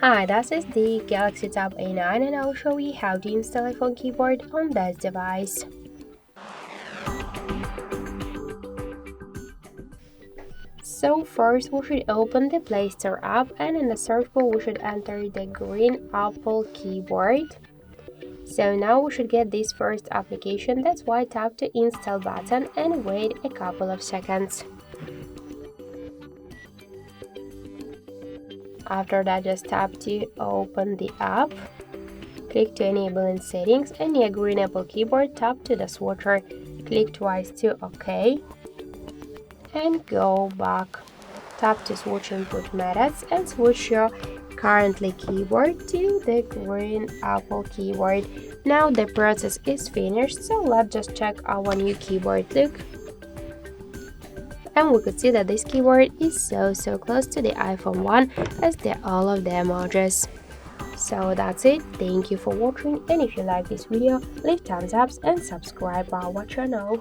Hi, this is the Galaxy Tab A9 and I'll show you how to install iPhone keyboard on this device. So first we should open the Play Store app and in the search bar we should enter the green Apple keyboard. So now we should get this first application, that's why tap the install button and wait a couple of seconds. After that just tap to open the app. Click to enable in settings and near green Apple keyboard tap to the swatcher. Click twice to OK and go back. Tap to switch input methods and switch your currently keyboard to the green Apple keyboard. Now the process is finished, so let's just check our new keyboard look. And we could see that this keyboard is so close to the iPhone 1 as all of the emojis. So that's it, thank you for watching, and if you like this video, leave thumbs up and subscribe our channel.